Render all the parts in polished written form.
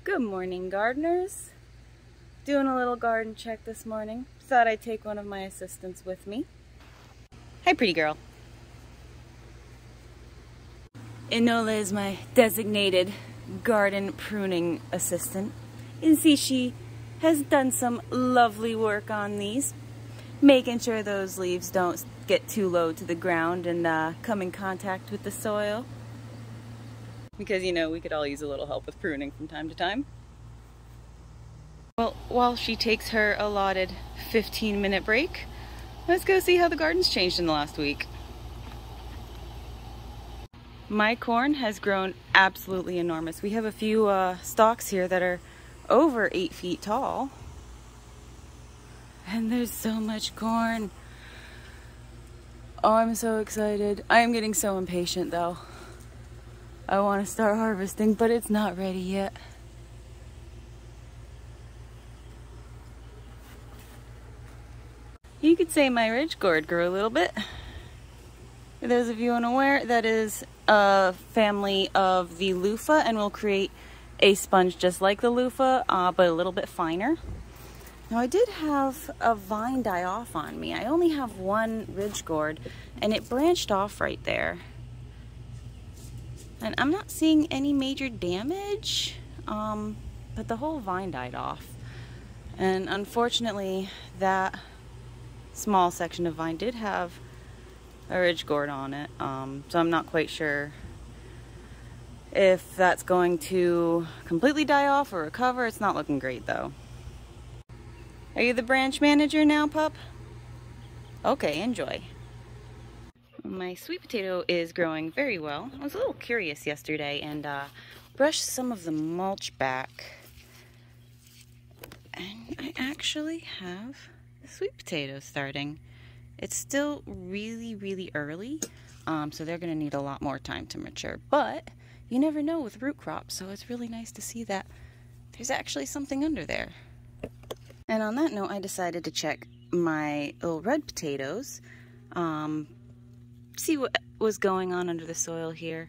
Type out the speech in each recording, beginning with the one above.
Good morning, gardeners. Doing a little garden check this morning. Thought I'd take one of my assistants with me. Hi, pretty girl. Enola is my designated garden pruning assistant. You can see she has done some lovely work on these, making sure those leaves don't get too low to the ground and come in contact with the soil. Because, you know, we could all use a little help with pruning from time to time. Well, while she takes her allotted 15-minute break, let's go see how the garden's changed in the last week. My corn has grown absolutely enormous. We have a few stalks here that are over 8 feet tall. And there's so much corn. Oh, I'm so excited. I am getting so impatient though. I want to start harvesting, but it's not ready yet. You could say my ridge gourd grew a little bit. For those of you unaware, that is a family of the loofah and will create a sponge just like the loofah, but a little bit finer. Now I did have a vine die off on me. I only have one ridge gourd and it branched off right there. And I'm not seeing any major damage, but the whole vine died off. And unfortunately, that small section of vine did have a ridge gourd on it. So I'm not quite sure if that's going to completely die off or recover. It's not looking great though. Are you the branch manager now, pup? Okay, enjoy. My sweet potato is growing very well. I was a little curious yesterday and brushed some of the mulch back. And I actually have sweet potatoes starting. It's still really early, so they're going to need a lot more time to mature. But you never know with root crops, so it's really nice to see that there's actually something under there. And on that note, I decided to check my little red potatoes. See what was going on under the soil here.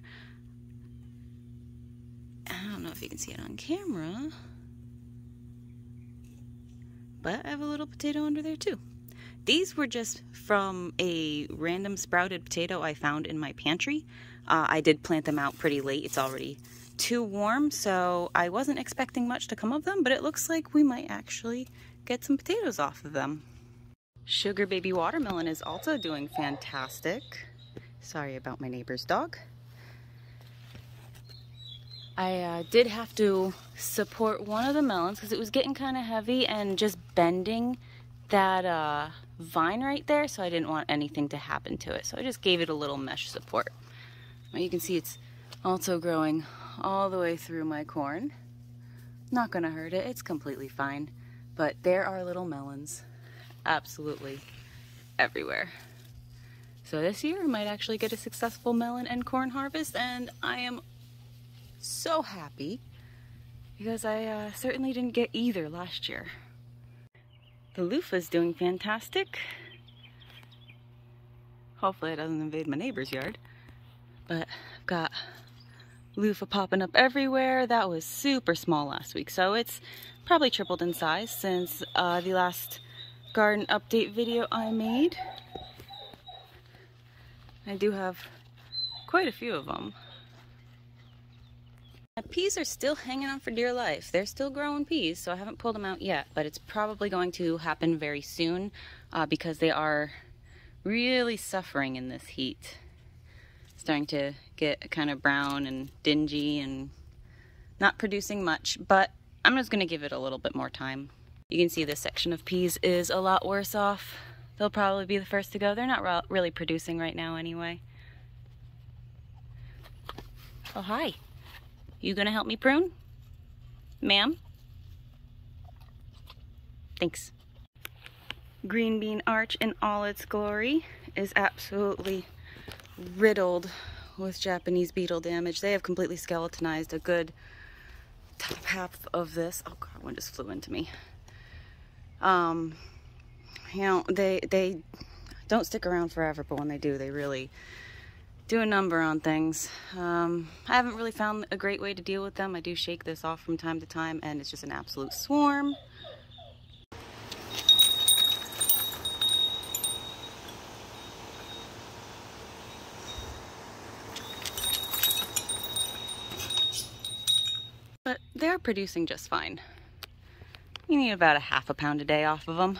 I don't know if you can see it on camera, but I have a little potato under there too. These were just from a random sprouted potato I found in my pantry. I did plant them out pretty late. It's already too warm, so I wasn't expecting much to come of them, but it looks like we might actually get some potatoes off of them. Sugar baby watermelon is also doing fantastic. Sorry about my neighbor's dog. I did have to support one of the melons because it was getting kind of heavy and just bending that vine right there, so I didn't want anything to happen to it. So I just gave it a little mesh support. Now you can see it's also growing all the way through my corn. Not gonna hurt it, it's completely fine. But there are little melons absolutely everywhere. So this year I might actually get a successful melon and corn harvest, and I am so happy because I certainly didn't get either last year. The loofah's doing fantastic. Hopefully it doesn't invade my neighbor's yard. But I've got loofah popping up everywhere. That was super small last week, so it's probably tripled in size since the last garden update video I made. I do have quite a few of them. My peas are still hanging on for dear life. They're still growing peas, so I haven't pulled them out yet, but it's probably going to happen very soon because they are really suffering in this heat. Starting to get kind of brown and dingy and not producing much, but I'm just going to give it a little bit more time. You can see this section of peas is a lot worse off. They'll probably be the first to go. They're not really producing right now anyway. Oh, hi. You gonna help me prune? Ma'am? Thanks. Green bean arch in all its glory is absolutely riddled with Japanese beetle damage. They have completely skeletonized a good top half of this. Oh God, one just flew into me. You know, they don't stick around forever, but when they do, they really do a number on things. I haven't really found a great way to deal with them. I do shake this off from time to time, and it's just an absolute swarm. But they're producing just fine. You need about a half a pound a day off of them.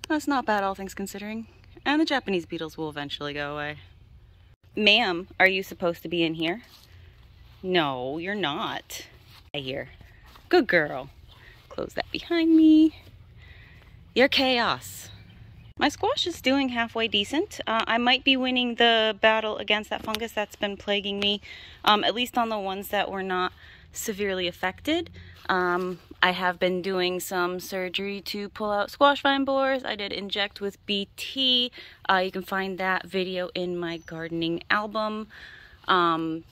That's not bad, all things considering. And the Japanese beetles will eventually go away. Ma'am, are you supposed to be in here? No, you're not. Here. Good girl. Close that behind me. You're chaos. My squash is doing halfway decent. I might be winning the battle against that fungus that's been plaguing me, at least on the ones that were not severely affected. I have been doing some surgery to pull out squash vine borers. I did inject with BT. You can find that video in my gardening album. So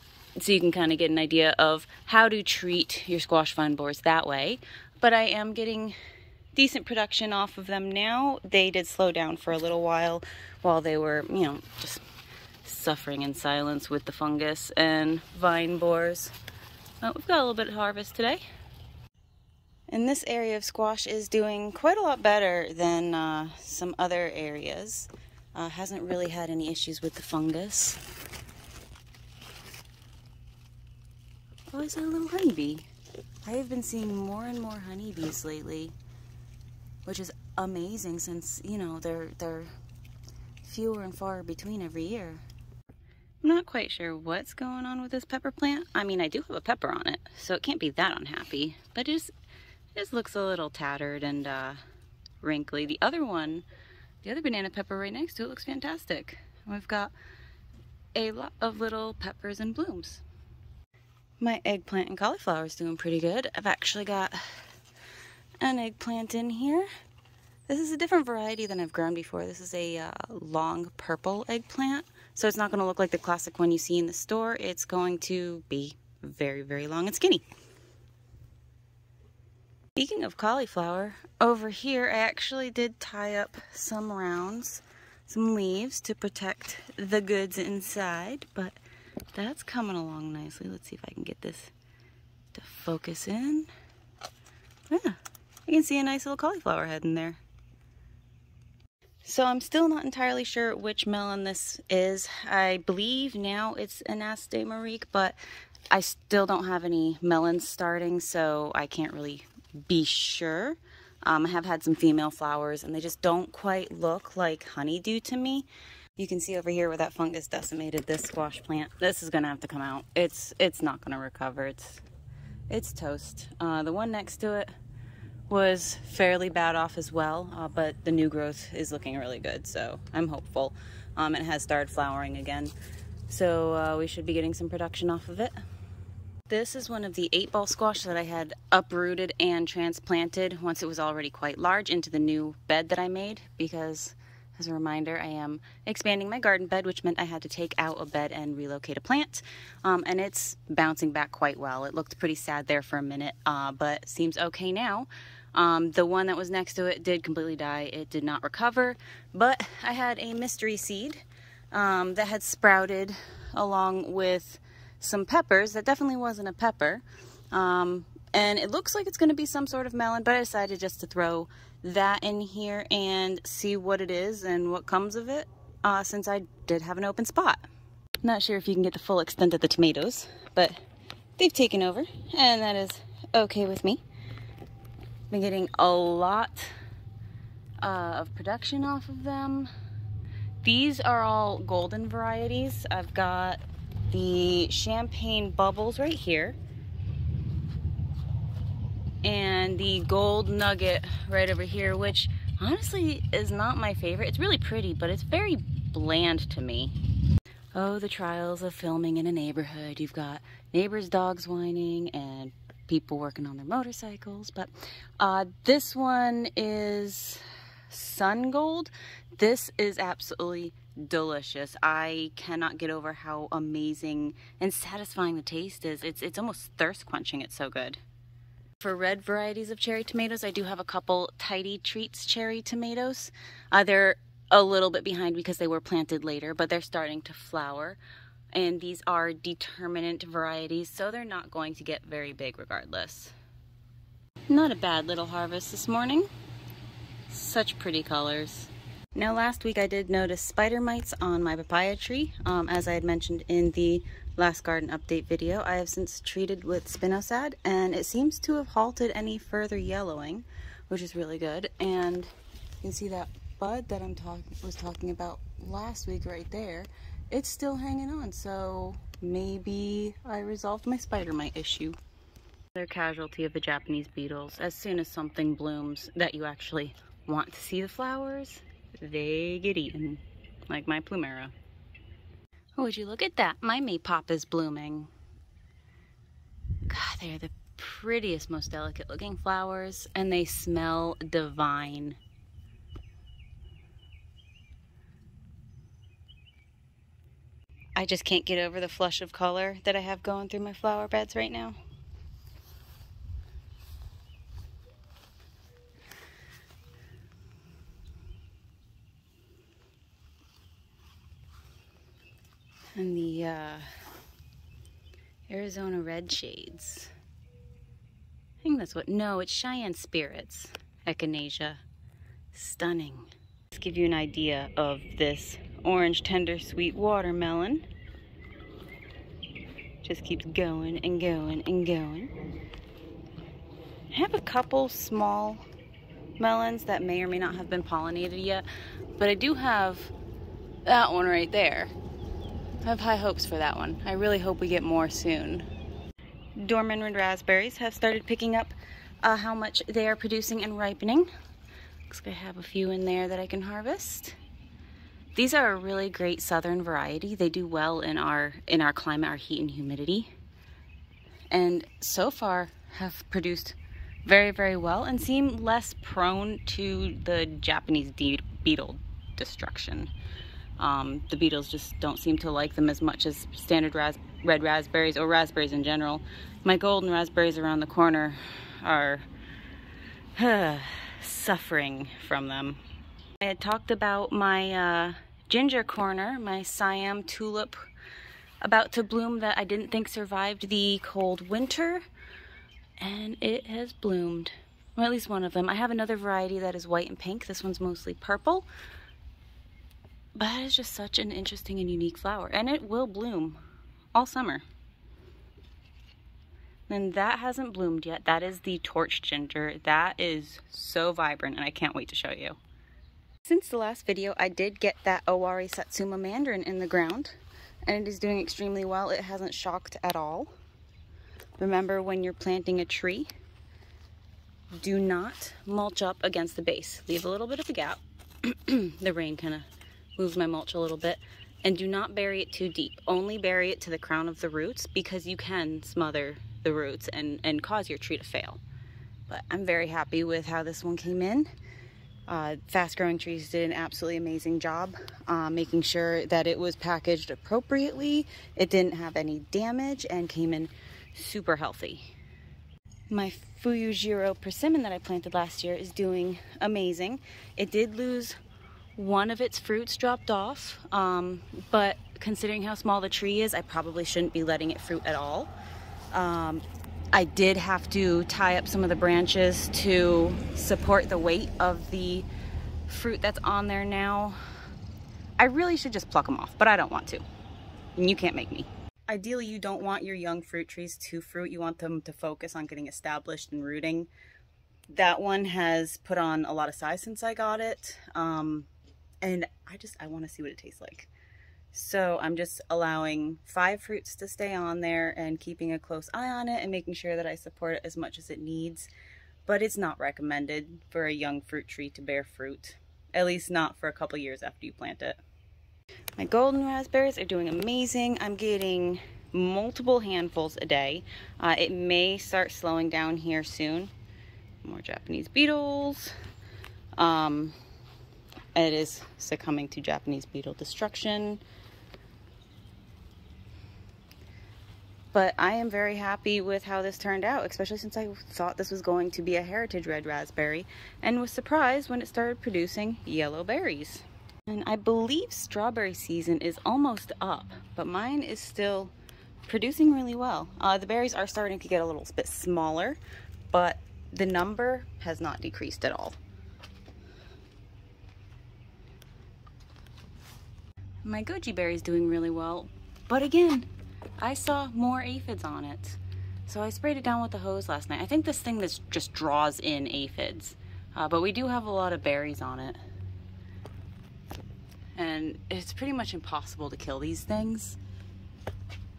you can kind of get an idea of how to treat your squash vine borers that way. But I am getting decent production off of them now. They did slow down for a little while they were, you know, just suffering in silence with the fungus and vine borers. We've got a little bit of harvest today. And this area of squash is doing quite a lot better than some other areas. Hasn't really had any issues with the fungus. Oh, is that a little honeybee? I have been seeing more and more honeybees lately, which is amazing since, you know, they're fewer and far between every year. I'm not quite sure what's going on with this pepper plant. I mean, I do have a pepper on it, so it can't be that unhappy, but it just looks a little tattered and wrinkly. The other banana pepper right next to it looks fantastic. We've got a lot of little peppers and blooms. My eggplant and cauliflower is doing pretty good. I've actually got an eggplant in here. This is a different variety than I've grown before. This is a long purple eggplant. So it's not going to look like the classic one you see in the store. It's going to be very, very long and skinny. Speaking of cauliflower, over here I actually did tie up some rounds, some leaves to protect the goods inside, but that's coming along nicely. Let's see if I can get this to focus in. Yeah, I can see a nice little cauliflower head in there. So I'm still not entirely sure which melon this is. I believe now it's Anastasia Marique, but I still don't have any melons starting, so I can't really be sure. I have had some female flowers, and they just don't quite look like honeydew to me. You can see over here where that fungus decimated this squash plant. This is gonna have to come out. It's not gonna recover. It's toast. The one next to it was fairly bad off as well, but the new growth is looking really good, so I'm hopeful. It has started flowering again, so we should be getting some production off of it. This is one of the 8-ball squash that I had uprooted and transplanted once it was already quite large into the new bed that I made, because as a reminder, I am expanding my garden bed, which meant I had to take out a bed and relocate a plant, and it's bouncing back quite well. It looked pretty sad there for a minute, but seems okay now. The one that was next to it did completely die. It did not recover, but I had a mystery seed that had sprouted along with some peppers. That definitely wasn't a pepper, and it looks like it's going to be some sort of melon, but I decided just to throw that in here and see what it is and what comes of it, since I did have an open spot. Not sure if you can get the full extent of the tomatoes, but they've taken over, and that is okay with me. Been getting a lot of production off of them. These are all golden varieties. I've got the champagne bubbles right here, and the gold nugget right over here, which honestly is not my favorite. It's really pretty, but it's very bland to me. Oh, the trials of filming in a neighborhood. You've got neighbors' dogs whining and people working on their motorcycles, but this one is sun gold. This is absolutely delicious. I cannot get over how amazing and satisfying the taste is. It's almost thirst quenching. It's so good. For red varieties of cherry tomatoes, I do have a couple Tidy Treats cherry tomatoes. They're a little bit behind because they were planted later, but they're starting to flower. And these are determinate varieties, so they're not going to get very big regardless. Not a bad little harvest this morning. Such pretty colors. Now last week I did notice spider mites on my papaya tree. As I had mentioned in the last garden update video, I have since treated with spinosad and it seems to have halted any further yellowing, which is really good. And you can see that bud that I was talking about last week right there. It's still hanging on, so maybe I resolved my spider mite issue. They're casualty of the Japanese beetles. As soon as something blooms that you actually want to see the flowers, they get eaten, like my plumera. Oh, would you look at that? My maypop is blooming. God, they're the prettiest, most delicate looking flowers, and they smell divine. I just can't get over the flush of color that I have going through my flower beds right now. And the Arizona red shades. I think that's what, no, it's Cheyenne Spirits, Echinacea. Stunning. Let's give you an idea of this orange tender sweet watermelon. Just keeps going and going and going. I have a couple small melons that may or may not have been pollinated yet, but I do have that one right there. I have high hopes for that one. I really hope we get more soon. Dorman red raspberries have started picking up how much they are producing and ripening. Looks like I have a few in there that I can harvest. These are a really great southern variety. They do well in our climate, our heat and humidity. And so far have produced very, very well and seem less prone to the Japanese beetle destruction. The beetles just don't seem to like them as much as standard red raspberries or raspberries in general. My golden raspberries around the corner are suffering from them. I had talked about my ginger corner, my Siam tulip about to bloom that I didn't think survived the cold winter, and it has bloomed. Well, at least one of them. I have another variety that is white and pink. This one's mostly purple. But that is just such an interesting and unique flower, and it will bloom all summer. And that hasn't bloomed yet. That is the torch ginger. That is so vibrant, and I can't wait to show you. Since the last video, I did get that Owari Satsuma mandarin in the ground, and it is doing extremely well. It hasn't shocked at all. Remember, when you're planting a tree, do not mulch up against the base. Leave a little bit of a gap. The rain kind of moved my mulch a little bit. And do not bury it too deep. Only bury it to the crown of the roots, because you can smother the roots and cause your tree to fail. But I'm very happy with how this one came in. Fast Growing Trees did an absolutely amazing job making sure that it was packaged appropriately. It didn't have any damage and came in super healthy. My Fuyujiro persimmon that I planted last year is doing amazing. It did lose one of its fruits, dropped off, but considering how small the tree is, I probably shouldn't be letting it fruit at all. I did have to tie up some of the branches to support the weight of the fruit that's on there now. I really should just pluck them off, but I don't want to, and you can't make me. Ideally, you don't want your young fruit trees to fruit. You want them to focus on getting established and rooting. That one has put on a lot of size since I got it, and I want to see what it tastes like. So I'm just allowing 5 fruits to stay on there and keeping a close eye on it and making sure that I support it as much as it needs. But it's not recommended for a young fruit tree to bear fruit, at least not for a couple years after you plant it. My golden raspberries are doing amazing. I'm getting multiple handfuls a day. It may start slowing down here soon. More Japanese beetles. It is succumbing to Japanese beetle destruction. But I am very happy with how this turned out, especially since I thought this was going to be a heritage red raspberry and was surprised when it started producing yellow berries. And I believe strawberry season is almost up, but mine is still producing really well. The berries are starting to get a little bit smaller, but the number has not decreased at all. My goji berry is doing really well, but again, I saw more aphids on it. So I sprayed it down with the hose last night. I think this thing just draws in aphids, but we do have a lot of berries on it. And it's pretty much impossible to kill these things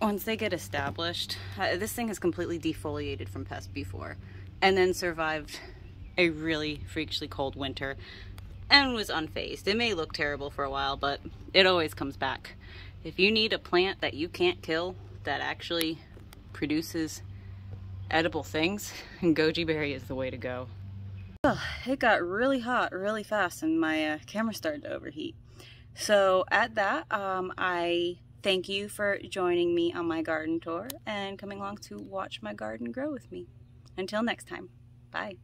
once they get established. This thing has completely defoliated from pest before, and then survived a really freakishly cold winter and was unfazed. It may look terrible for a while, but it always comes back. If you need a plant that you can't kill that actually produces edible things, goji berry is the way to go. Oh, it got really hot really fast and my camera started to overheat. So at that, I thank you for joining me on my garden tour and coming along to watch my garden grow with me. Until next time, bye.